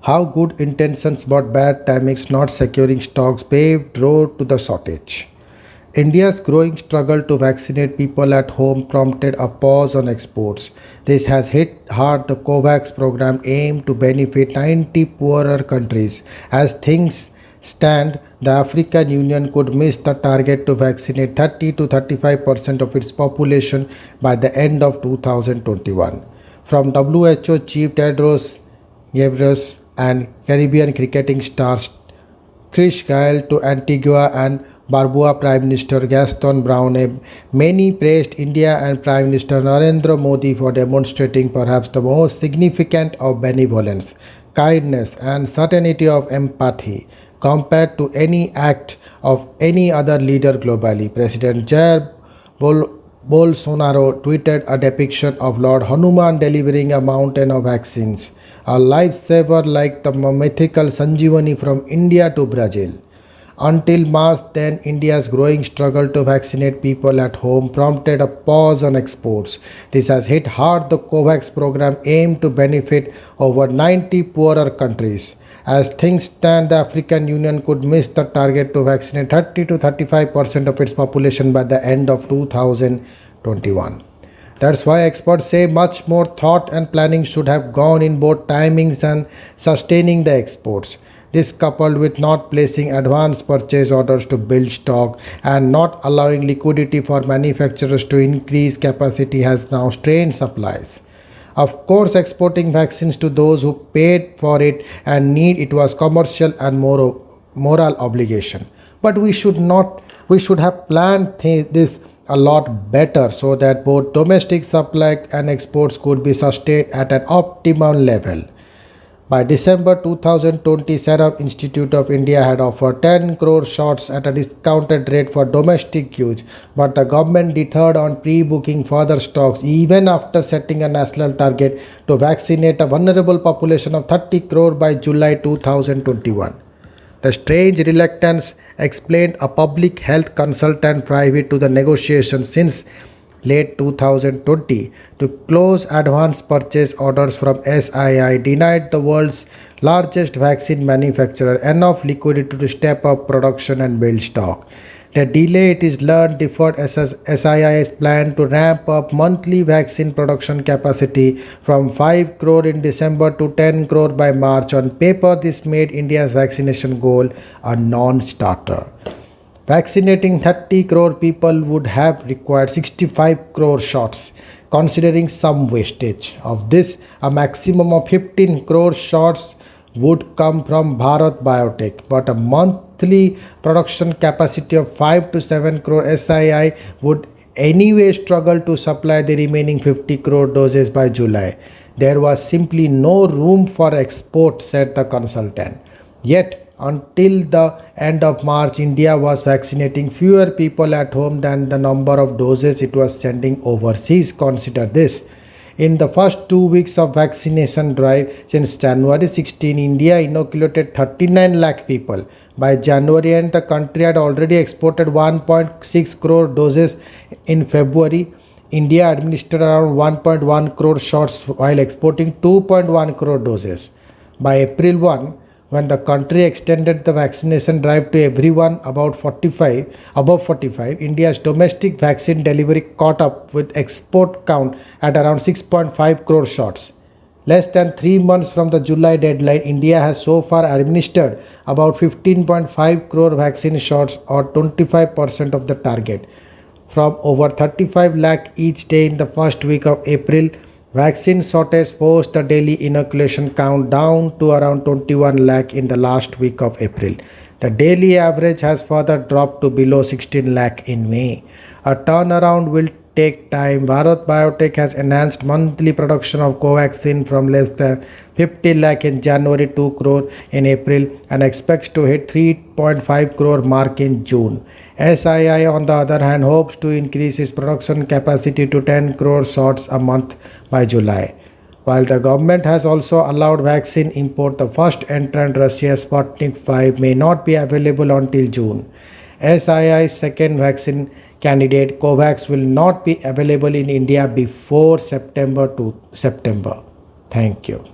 How good intentions but bad timings not securing stocks paved road to the shortage. India's growing struggle to vaccinate people at home prompted a pause on exports. This has hit hard the COVAX program aimed to benefit 90 poorer countries. As things stand, the African Union could miss the target to vaccinate 30 to 35% of its population by the end of 2021. From WHO Chief Tedros Ghebreyesus and Caribbean cricketing stars Chris Gayle to Antigua and Barbuda Prime Minister Gaston Browne, many praised India and Prime Minister Narendra Modi for demonstrating perhaps the most significant of benevolence, kindness, and certainty of empathy compared to any act of any other leader globally. President Jair Bolsonaro tweeted a depiction of Lord Hanuman delivering a mountain of vaccines, a lifesaver like the mythical Sanjeevani from India to Brazil. Until March, then, India's growing struggle to vaccinate people at home prompted a pause on exports. This has hit hard the COVAX program aimed to benefit over 90 poorer countries. As things stand, the African Union could miss the target to vaccinate 30 to 35% of its population by the end of 2021. That's why experts say much more thought and planning should have gone in both timings and sustaining the exports. This, coupled with not placing advance purchase orders to build stock and not allowing liquidity for manufacturers to increase capacity, has now strained supplies. Of course, exporting vaccines to those who paid for it and need it was commercial and moral obligation. But we should have planned this a lot better so that both domestic supply and exports could be sustained at an optimal level. By December 2020, Serum Institute of India had offered 10 crore shots at a discounted rate for domestic use, but the government deterred on pre-booking further stocks even after setting a national target to vaccinate a vulnerable population of 30 crore by July 2021. The strange reluctance explained a public health consultant privy to the negotiations since late 2020 to close advance purchase orders from SII denied the world's largest vaccine manufacturer enough liquidity to step up production and build stock. The delay, it is learned, deferred SII's plan to ramp up monthly vaccine production capacity from 5 crore in December to 10 crore by March. On paper, this made India's vaccination goal a non-starter. Vaccinating 30 crore people would have required 65 crore shots, considering some wastage. Of this, a maximum of 15 crore shots would come from Bharat Biotech, but a monthly production capacity of 5 to 7 crore SII would anyway struggle to supply the remaining 50 crore doses by July. There was simply no room for export, said the consultant. Yet, until the end of March, India was vaccinating fewer people at home than the number of doses it was sending overseas. Consider this. In the first 2 weeks of vaccination drive since January 16, India inoculated 39 lakh people. By January end, the country had already exported 1.6 crore doses. In February, India administered around 1.1 crore shots while exporting 2.1 crore doses. By April 1, when the country extended the vaccination drive to everyone above 45, India's domestic vaccine delivery caught up with export count at around 6.5 crore shots. Less than 3 months from the July deadline, India has so far administered about 15.5 crore vaccine shots, or 25% of the target. From over 35 lakh each day in the first week of April, vaccine shortage forced the daily inoculation count down to around 21 lakh in the last week of April. The daily average has further dropped to below 16 lakh in May. A turnaround will take time. Bharat Biotech has enhanced monthly production of Covaxin from less than 50 lakh in January to 2 crore in April and expects to hit 3.5 crore mark in June. SII, on the other hand, hopes to increase its production capacity to 10 crore shots a month by July. While the government has also allowed vaccine import, the first entrant, Russia Sputnik 5, may not be available until June. SII's second vaccine candidate, Covax, will not be available in India before September to September. Thank you.